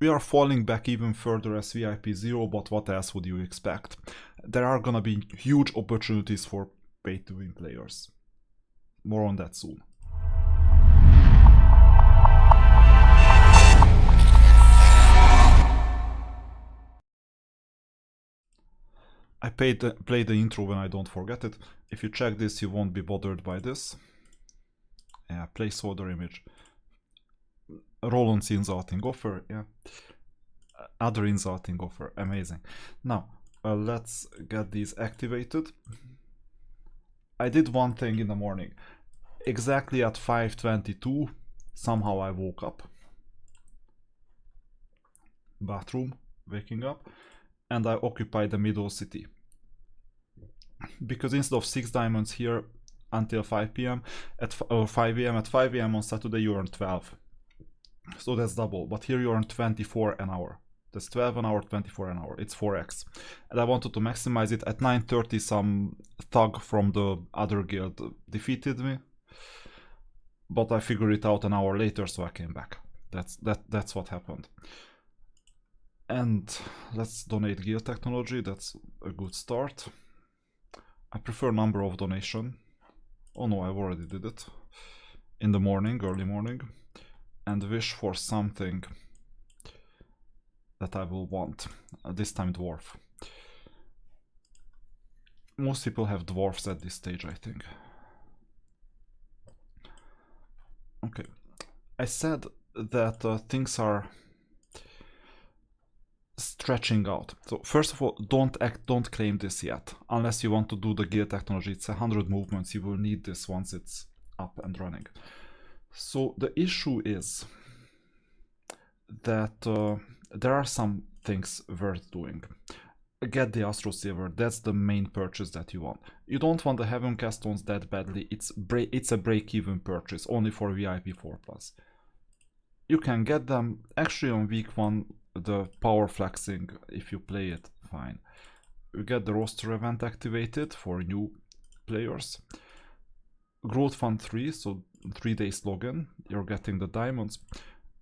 We are falling back even further as VIP0, but what else would you expect? There are gonna be huge opportunities for pay-to-win players. More on that soon. I play the intro when I don't forget it. If you check this, you won't be bothered by this. Yeah, placeholder image. Roland's insulting offer, yeah. Other insulting offer, amazing. Now, let's get these activated. I did one thing in the morning. Exactly at 5:22, somehow I woke up. Bathroom, waking up, and I occupied the middle city. Because instead of 6 diamonds here until 5 p.m. at 5 a.m. at 5 a.m. on Saturday you earn 12. So that's double, but here you earn 24 an hour. That's 12 an hour, 24 an hour. It's 4x. And I wanted to maximize it. At 9:30 some thug from the other guild defeated me. But I figured it out an hour later, so I came back. That's what happened. And let's donate guild technology. That's a good start. I prefer number of donation. Oh no, I've already did it. In the morning, early morning. And wish for something that I will want. This time dwarf. Most people have dwarfs at this stage, I think. Okay. I said that things are stretching out. So first of all, don't claim this yet, unless you want to do the guild technology. It's 100 movements. You will need this once it's up and running. So the issue is that there are some things worth doing. Get the Astro Silver. That's the main purchase that you want. You don't want the Heaven Cast Stones that badly. It's a break-even purchase, only for VIP4+. You can get them actually on week 1. The power flexing, if you play it, fine. You get the roster event activated for new players. Growth Fund 3, so 3 days login, you're getting the diamonds.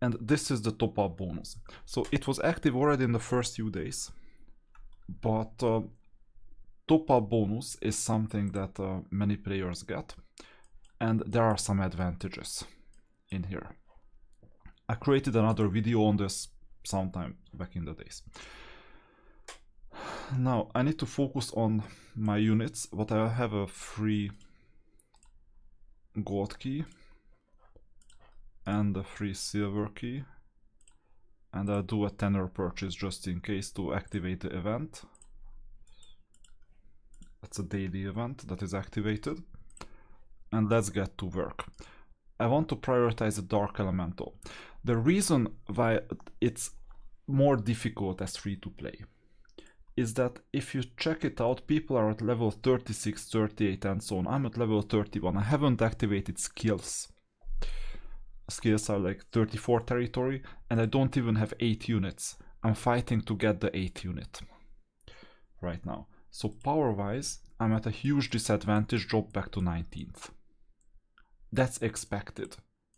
And this is the top up bonus. So it was active already in the first few days. But top up bonus is something that many players get. And there are some advantages in here. I created another video on this sometime back in the days. Now I need to focus on my units, but I have a free gold key and a free silver key, and I'll do a tenner purchase just in case to activate the event. It's a daily event that is activated, and let's get to work. I want to prioritize the Dark Elemental. The reason why it's more difficult as free to play is that if you check it out, people are at level 36, 38 and so on. I'm at level 31. I haven't activated skills. Skills are like 34 territory, and I don't even have 8 units. I'm fighting to get the 8th unit right now. So power wise, I'm at a huge disadvantage, drop back to 19th. That's expected.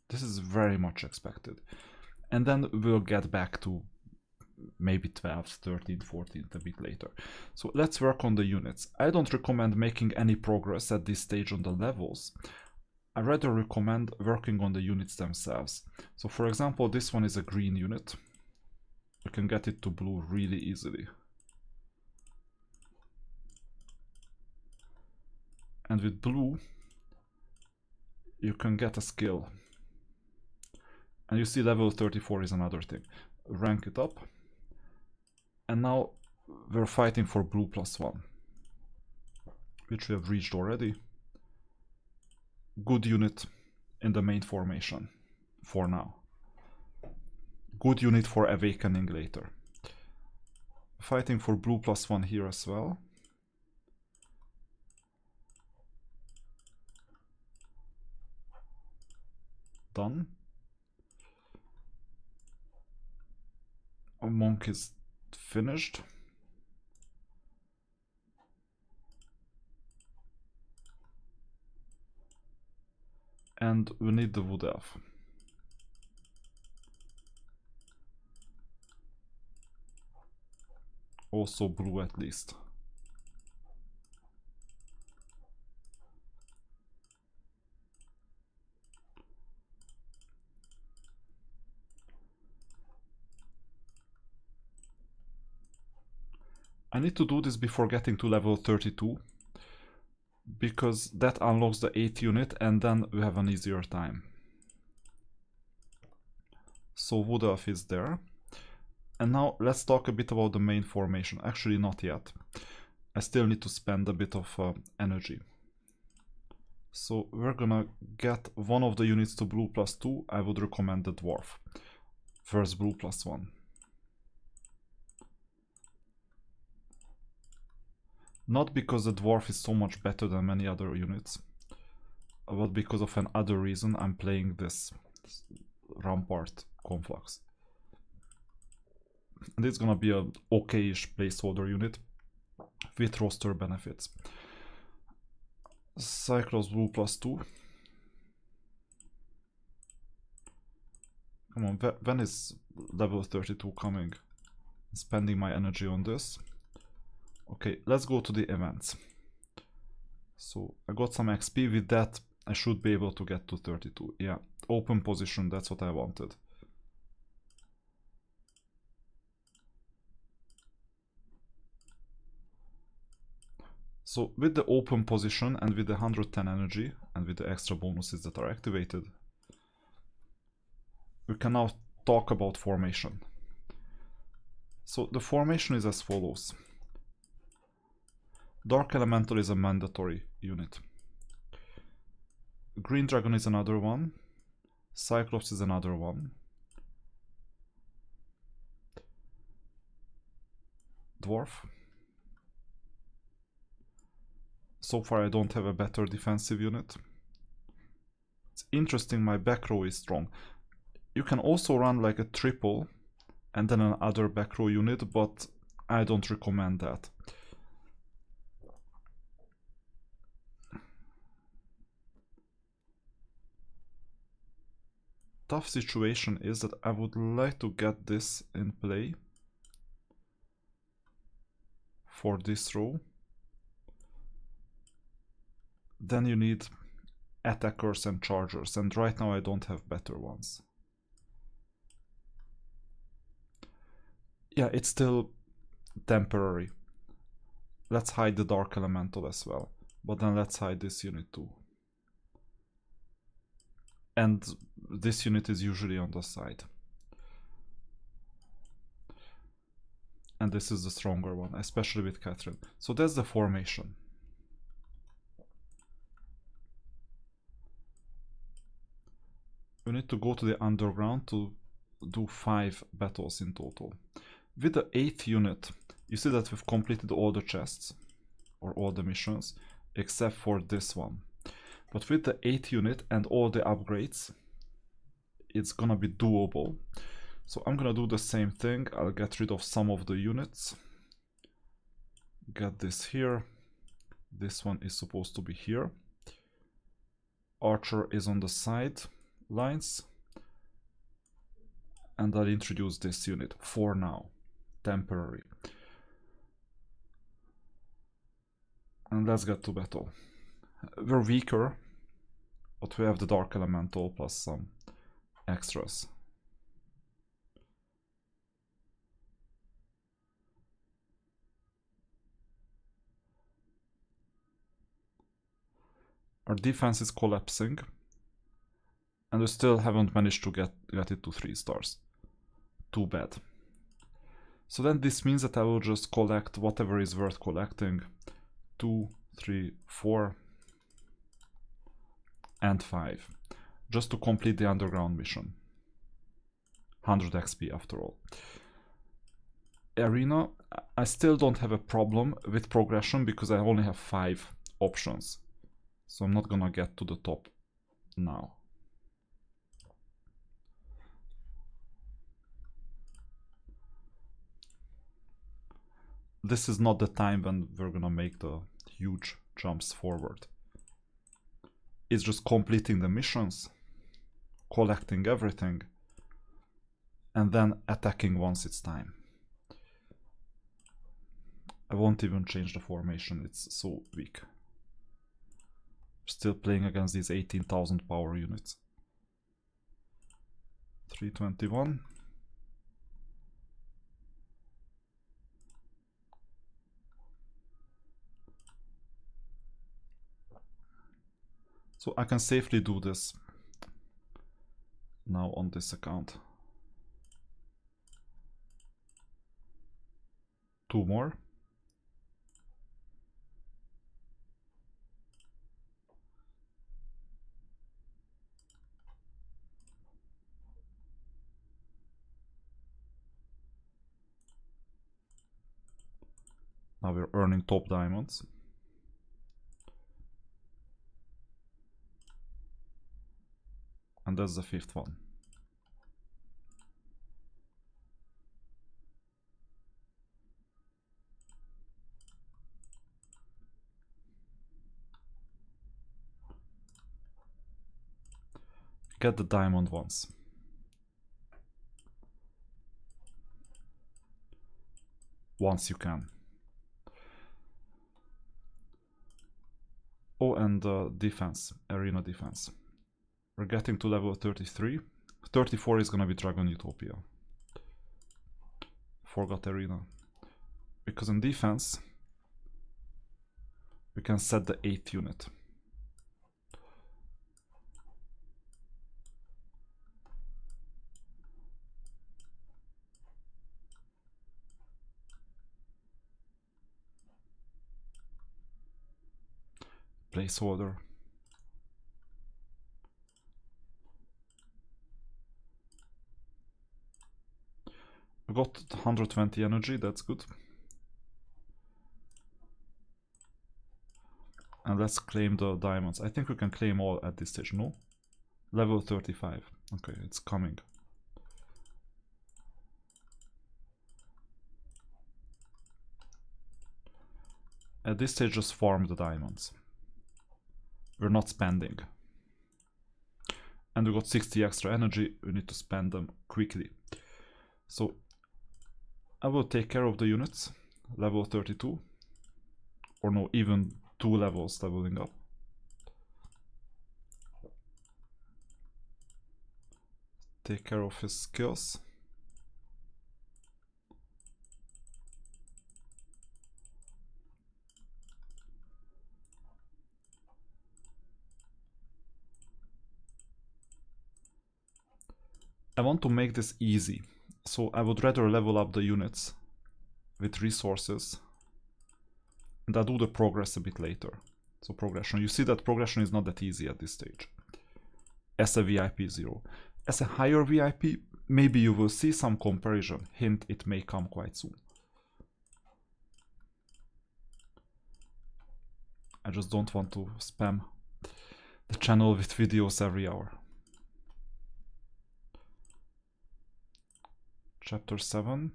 This is very much expected. And then we'll get back to maybe 12th, 13th, 14th a bit later. So let's work on the units. I don't recommend making any progress at this stage on the levels. I rather recommend working on the units themselves. So for example, this one is a green unit. You can get it to blue really easily. And with blue, you can get a skill. And you see level 34 is another thing. Rank it up. And now we're fighting for blue +1, which we have reached already. Good unit in the main formation for now. Good unit for awakening later. Fighting for blue +1 here as well. Done. A monk is finished. And we need the wood elf. Also blue at least. I need to do this before getting to level 32, because that unlocks the 8th unit and then we have an easier time. So Wood Elf is there. And now let's talk a bit about the main formation. Actually not yet. I still need to spend a bit of energy. So we're gonna get one of the units to blue +2. I would recommend the dwarf. First blue +1. Not because the dwarf is so much better than many other units, but because of another reason. I'm playing this Rampart Conflux. And it's gonna be a okay-ish placeholder unit with roster benefits. Cyclops blue +2. Come on, when is level 32 coming? I'm spending my energy on this. Okay, let's go to the events. So I got some XP. With that I should be able to get to 32. Yeah, open position, that's what I wanted. So with the open position and with the 110 energy and with the extra bonuses that are activated, we can now talk about formation. So the formation is as follows. Dark Elemental is a mandatory unit. Green Dragon is another one. Cyclops is another one. Dwarf. So far I don't have a better defensive unit. It's interesting, my back row is strong. You can also run like a triple and then another back row unit, but I don't recommend that. Tough situation is that I would like to get this in play for this row. Then you need attackers and chargers, and right now I don't have better ones. Yeah, it's still temporary. Let's hide the Dark Elemental as well, but then let's hide this unit too. And this unit is usually on the side. And this is the stronger one, especially with Catherine. So that's the formation. We need to go to the underground to do 5 battles in total. With the 8th unit, you see that we've completed all the chests, or all the missions, except for this one. But with the 8th unit and all the upgrades, it's gonna be doable. So I'm gonna do the same thing. I'll get rid of some of the units. Get this here. This one is supposed to be here. Archer is on the side lines. And I'll introduce this unit for now. Temporary. And let's get to battle. We're weaker, but we have the Dark Elemental plus some extras. Our defense is collapsing, and we still haven't managed to get it to 3 stars. Too bad. So then this means that I will just collect whatever is worth collecting. 2, 3, 4, and 5. Just to complete the underground mission. 100 XP after all. Arena, I still don't have a problem with progression because I only have 5 options. So I'm not gonna get to the top now. This is not the time when we're gonna make the huge jumps forward. It's just completing the missions, collecting everything, and then attacking once it's time. I won't even change the formation, it's so weak. Still playing against these 18,000 power units. 321. So I can safely do this now on this account. 2 more. Now we're earning top diamonds. And that's the 5th one. Get the diamond once. Once you can. Oh, and defense, arena defense. We're getting to level 33. 34 is gonna be Dragon Utopia. Forgot arena. Because in defense, we can set the 8th unit. Placeholder. We got 120 energy, that's good. And let's claim the diamonds. I think we can claim all at this stage, no? Level 35. Okay, it's coming. At this stage, just farm the diamonds. We're not spending. And we got 60 extra energy, we need to spend them quickly. So I will take care of the units, level 32. Or no, even 2 levels leveling up. Take care of his skills. I want to make this easy, so I would rather level up the units with resources and I'll do the progress a bit later. So progression, you see that progression is not that easy at this stage. As a VIP0. As a higher VIP, maybe you will see some comparison. Hint, it may come quite soon. I just don't want to spam the channel with videos every hour. Chapter 7.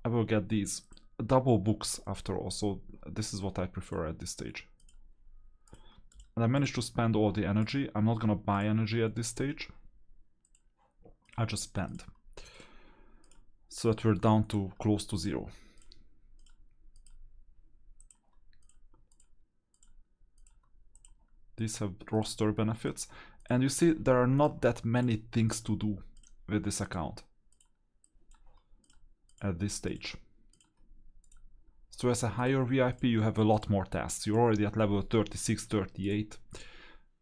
I will get these double books after all, so this is what I prefer at this stage. And I managed to spend all the energy. I'm not gonna buy energy at this stage. I just spend. So that we're down to close to 0. These have roster benefits. And you see, there are not that many things to do with this account at this stage. So as a higher VIP, you have a lot more tasks. You're already at level 36, 38.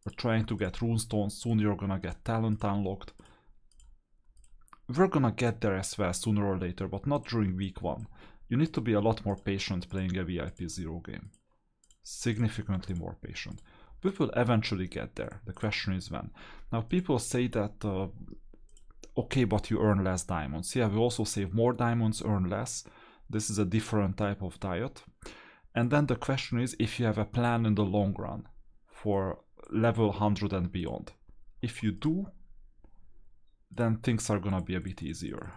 We're trying to get runestones. Soon you're gonna get talent unlocked. We're gonna get there as well sooner or later, but not during week 1. You need to be a lot more patient playing a VIP0 game. Significantly more patient. We will eventually get there. The question is when. Now people say that okay, but you earn less diamonds. Yeah, we also save more diamonds, earn less. This is a different type of diet. And then the question is if you have a plan in the long run for level 100 and beyond. If you do, then things are gonna be a bit easier.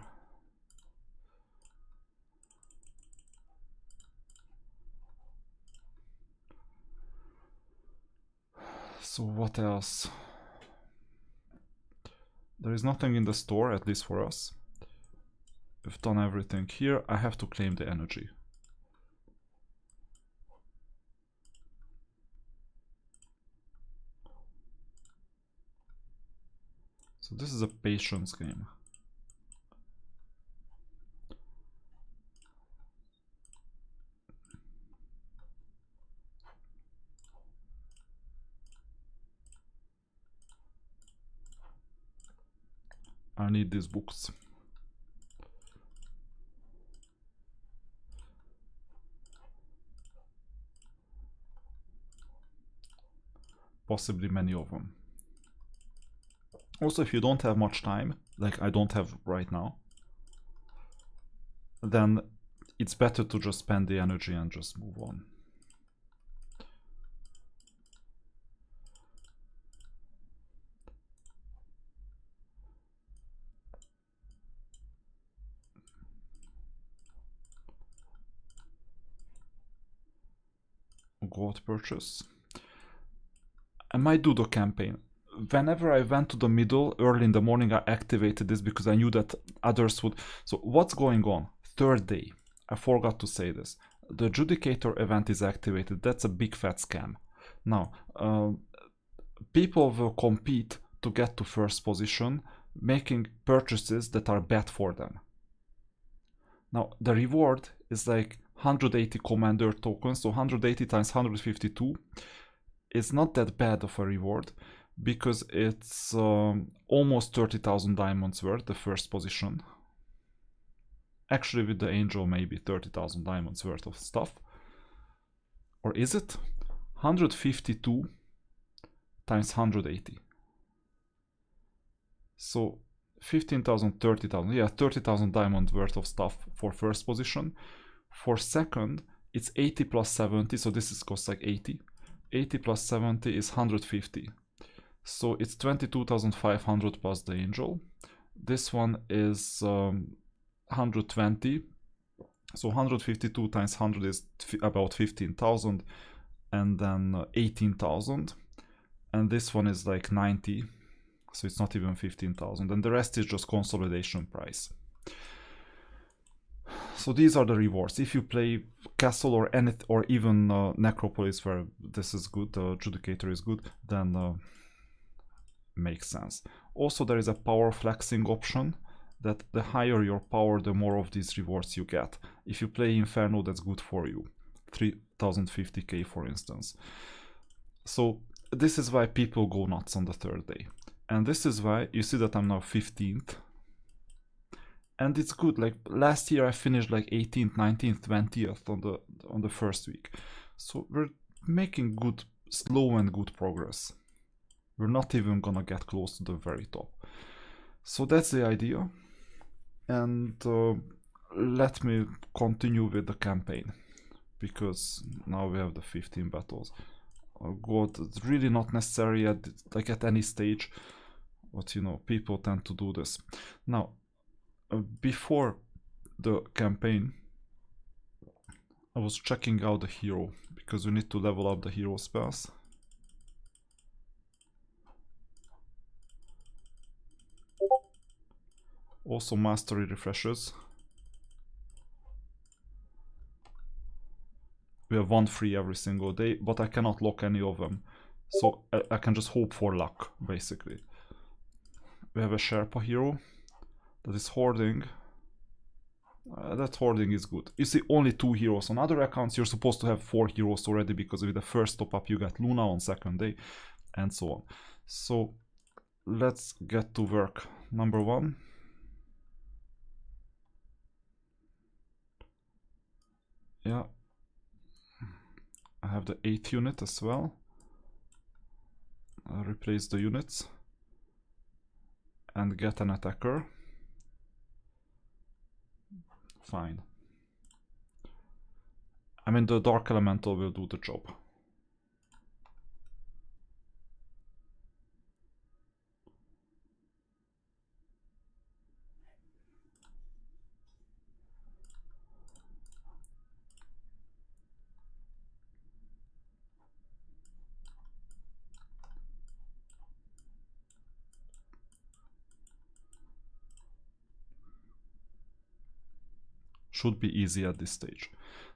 So what else? There is nothing in the store, at least for us. We've done everything here. I have to claim the energy. So this is a patience game. I need these books. Possibly many of them. Also, if you don't have much time, like I don't have right now, then it's better to just spend the energy and just move on. Gold purchase. I might do the campaign. Whenever I went to the middle early in the morning, I activated this because I knew that others would. So what's going on? Third day. I forgot to say this. The Judicator event is activated. That's a big fat scam. Now, people will compete to get to first position, making purchases that are bad for them. Now, the reward is like 180 commander tokens, so 180 times 152 is not that bad of a reward because it's almost 30,000 diamonds worth, the first position. Actually, with the angel, maybe 30,000 diamonds worth of stuff. Or is it? 152 times 180. So 15,000, 30,000. Yeah, 30,000 diamonds worth of stuff for first position. For second, it's 80 plus 70, so this is cost like 80. 80 plus 70 is 150. So it's 22,500 plus the angel. This one is 120. So 152 times 100 is about 15,000, and then 18,000. And this one is like 90. So it's not even 15,000. And the rest is just consolidation price. So these are the rewards. If you play Castle or anything, or even Necropolis, where this is good, the Judicator is good, then makes sense. Also, there is a power flexing option that the higher your power, the more of these rewards you get. If you play Inferno, that's good for you. 3050k, for instance. So this is why people go nuts on the third day. And this is why you see that I'm now 15th. And it's good. Like last year I finished like 18th, 19th, 20th on the first week. So we're making good, slow and good progress. We're not even gonna get close to the very top. So that's the idea. And let me continue with the campaign, because now we have the 15 battles. Oh god, it's really not necessary at any stage, but you know, people tend to do this. Now, before the campaign, I was checking out the hero, because we need to level up the hero spells. Also mastery refreshes. We have one free every single day, but I cannot lock any of them. So I can just hope for luck, basically. We have a Sherpa hero that is hoarding. That hoarding is good. You see only 2 heroes. On other accounts you're supposed to have 4 heroes already, because with the first top up you get Luna on second day, and so on. So let's get to work. Number 1. Yeah. I have the 8th unit as well. I'll replace the units and get an attacker. Fine. I mean, the Dark Elemental will do the job. should be easy at this stage.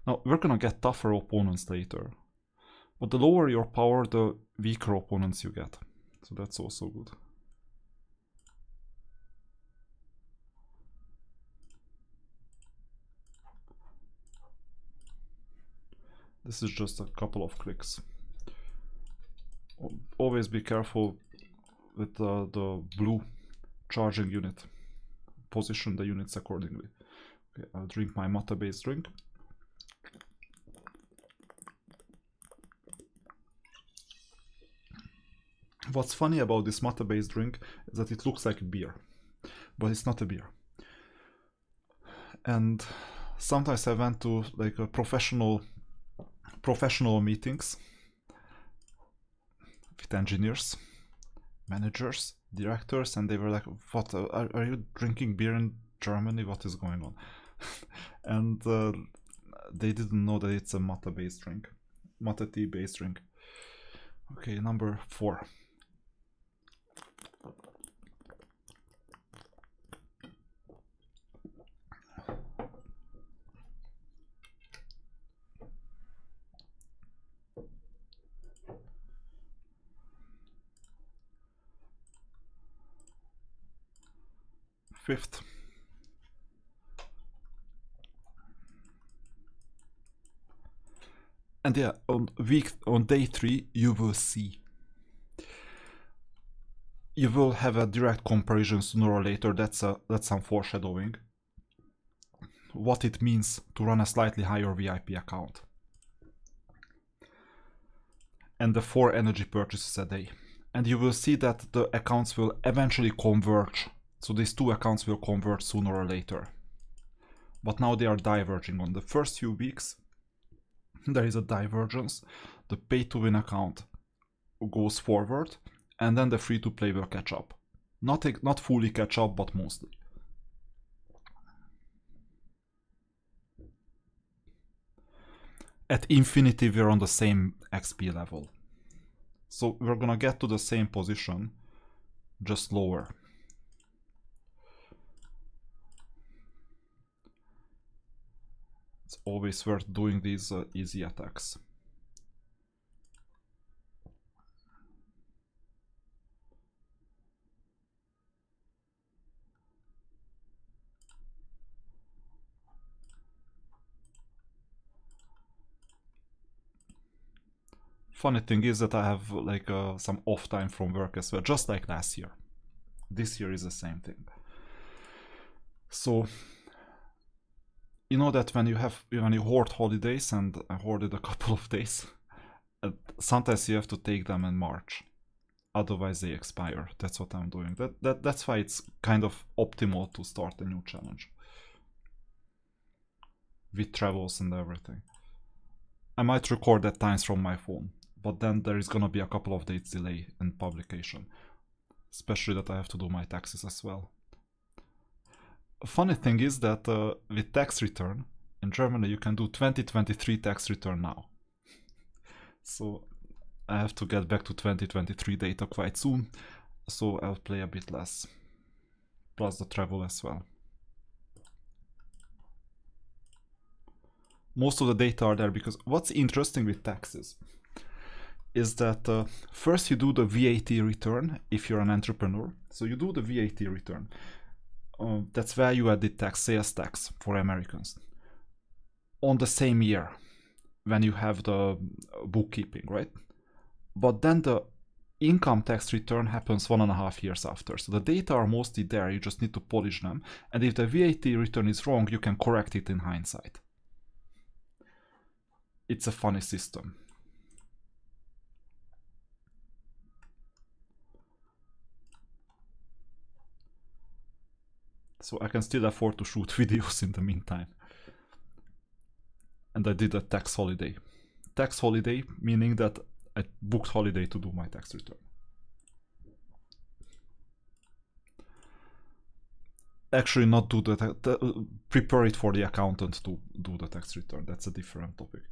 Now we're gonna get tougher opponents later, but the lower your power, the weaker opponents you get. So that's also good. This is just a couple of clicks. Always be careful with the blue charging unit. Position the units accordingly. Okay, I'll drink my matcha based drink. What's funny about this matcha based drink is that it looks like a beer, but it's not a beer. And sometimes I went to like a professional meetings with engineers, managers, directors, and they were like, what, are you drinking beer in Germany? What is going on? And they didn't know that it's a matcha based drink, matcha tea based drink. Okay, number 4. Fifth. And yeah, on day 3 you will see. You will have a direct comparison sooner or later. That's some foreshadowing. What it means to run a slightly higher VIP account. And the 4 energy purchases a day. And you will see that the accounts will eventually converge. So these 2 accounts will convert sooner or later. But now they are diverging. On the first few weeks, there is a divergence. The pay to win account goes forward, and then the free to play will catch up. Not fully catch up, but mostly. At infinity, we're on the same XP level. So we're gonna get to the same position, just lower. It's always worth doing these easy attacks. Funny thing is that I have like some off time from work as well, just like last year. This year is the same thing. So you know that when you hoard holidays, and I hoarded a couple of days, sometimes you have to take them in March, otherwise they expire. That's what I'm doing. That's why it's kind of optimal to start a new challenge with travels and everything. I might record at times from my phone, but then there is gonna be a couple of days delay in publication, especially that I have to do my taxes as well. Funny thing is that with tax return in Germany you can do 2023 tax return now. So I have to get back to 2023 data quite soon, so I'll play a bit less, plus the travel as well. Most of the data are there because what's interesting with taxes is that first you do the VAT return if you're an entrepreneur. So you do the VAT return. That's value added tax, sales tax for Americans. On the same year when you have the bookkeeping, right? But then the income tax return happens 1.5 years after. So the data are mostly there, you just need to polish them. And if the VAT return is wrong, you can correct it in hindsight. It's a funny system. So I can still afford to shoot videos in the meantime. And I did a tax holiday. Tax holiday meaning that I booked holiday to do my tax return. Actually not do prepare it for the accountant to do the tax return. That's a different topic.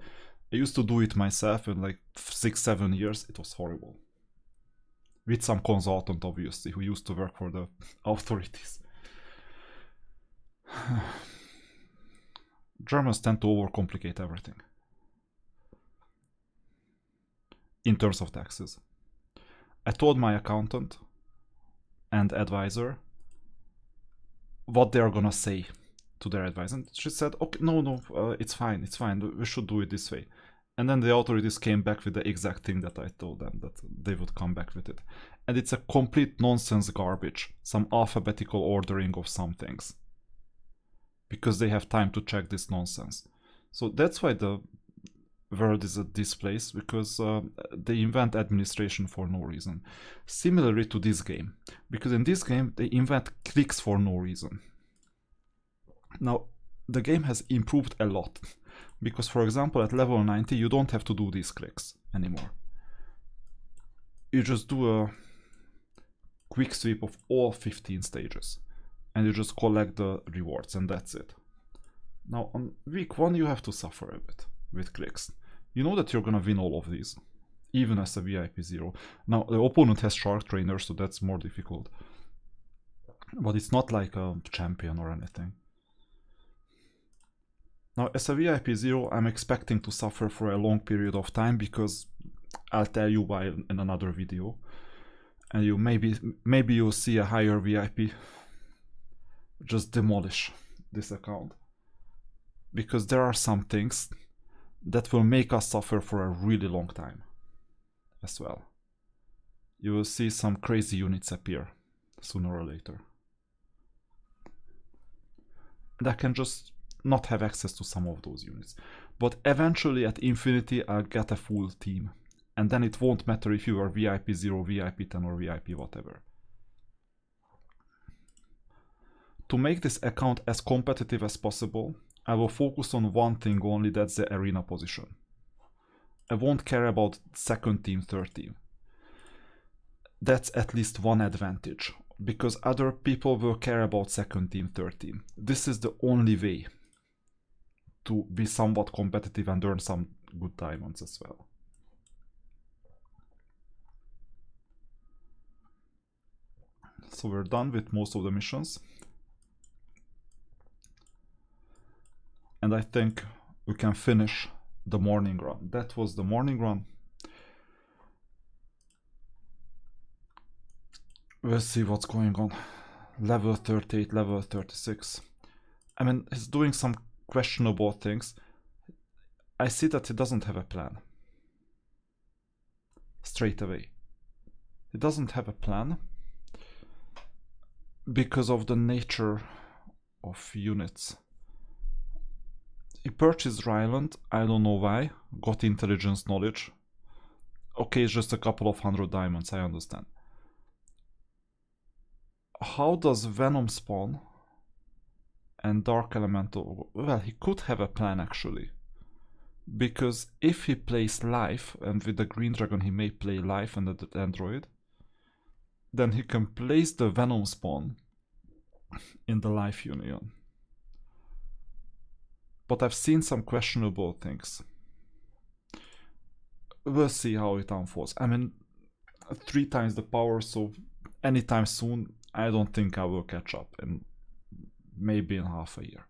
I used to do it myself in like 6-7 years. It was horrible. With some consultant obviously who used to work for the authorities. Germans tend to overcomplicate everything in terms of taxes. I told my accountant and advisor what they are gonna say to their advisor, and she said, okay, no, it's fine, we should do it this way. And then the authorities came back with the exact thing that I told them that they would come back with it. And it's a complete nonsense garbage, some alphabetical ordering of some things, because they have time to check this nonsense. So that's why the world is at this place, because they invent administration for no reason. Similarly to this game, because in this game they invent clicks for no reason. Now, the game has improved a lot, because for example at level 90 you don't have to do these clicks anymore. You just do a quick sweep of all 15 stages and you just collect the rewards, and that's it. Now on week 1 you have to suffer a bit with clicks. You know that you're gonna win all of these, even as a VIP0. Now the opponent has Shark Trainer, so that's more difficult, but it's not like a champion or anything. Now as a VIP0 I'm expecting to suffer for a long period of time, because I'll tell you why in another video, and you maybe you'll see a higher VIP just demolish this account, because there are some things that will make us suffer for a really long time as well. You will see some crazy units appear sooner or later, and I can just not have access to some of those units, but eventually at Infinity I'll get a full team, and then it won't matter if you are VIP0, VIP10 or VIP whatever. To make this account as competitive as possible, I will focus on one thing only, that's the arena position. I won't care about second team, third team. That's at least one advantage, because other people will care about second team, third team. This is the only way to be somewhat competitive and earn some good diamonds as well. So we're done with most of the missions. And I think we can finish the morning run. That was the morning run. We'll see what's going on. Level 38, level 36. I mean, he's doing some questionable things. I see that he doesn't have a plan. Straight away. He doesn't have a plan because of the nature of units. He purchased Ryland, I don't know why, got intelligence knowledge. Okay, it's just a couple of 100 diamonds, I understand. How does Venom spawn and Dark Elemental? Well, he could have a plan actually. Because if he plays Life, and with the Green Dragon he may play Life and the Android, then he can place the Venom spawn in the Life Union. But I've seen some questionable things. We'll see how it unfolds. I mean, 3 times the power, so anytime soon, I don't think I will catch up, and maybe in half a year.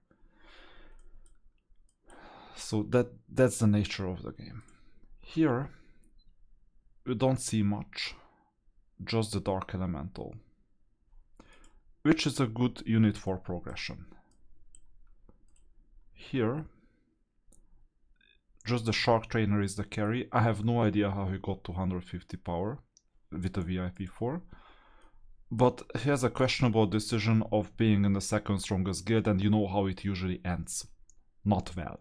So that's the nature of the game. Here, we don't see much, just the Dark Elemental, which is a good unit for progression. Here, just the Shark Trainer is the carry. I have no idea how he got to 150 power with a VIP4. But he has a questionable decision of being in the second strongest guild, and you know how it usually ends. Not well.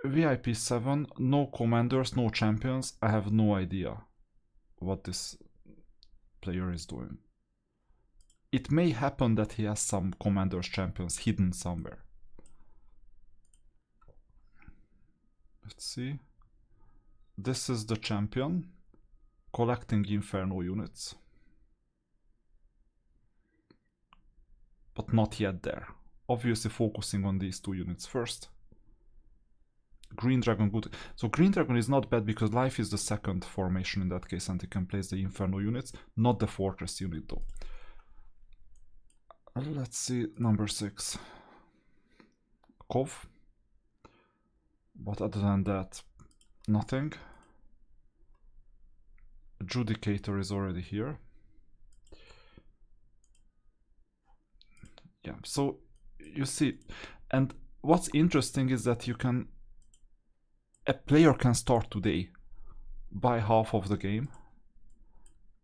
VIP7, no commanders, no champions. I have no idea what this player is doing. It may happen that he has some commanders, champions hidden somewhere. Let's see. This is the champion. Collecting Inferno units. But not yet there. Obviously focusing on these 2 units first. Green Dragon, good. So Green Dragon is not bad because Life is the second formation in that case, and he can place the Inferno units, not the Fortress unit though. Let's see number 6. Kov. But other than that, nothing. Adjudicator is already here. Yeah, so you see, and what's interesting is that a player can start today, buy half of the game,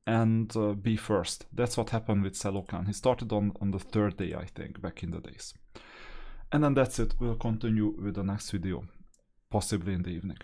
and be first. That's what happened with Selokan. He started on the third day, I think, back in the days. And then that's it. We'll continue with the next video, possibly in the evening.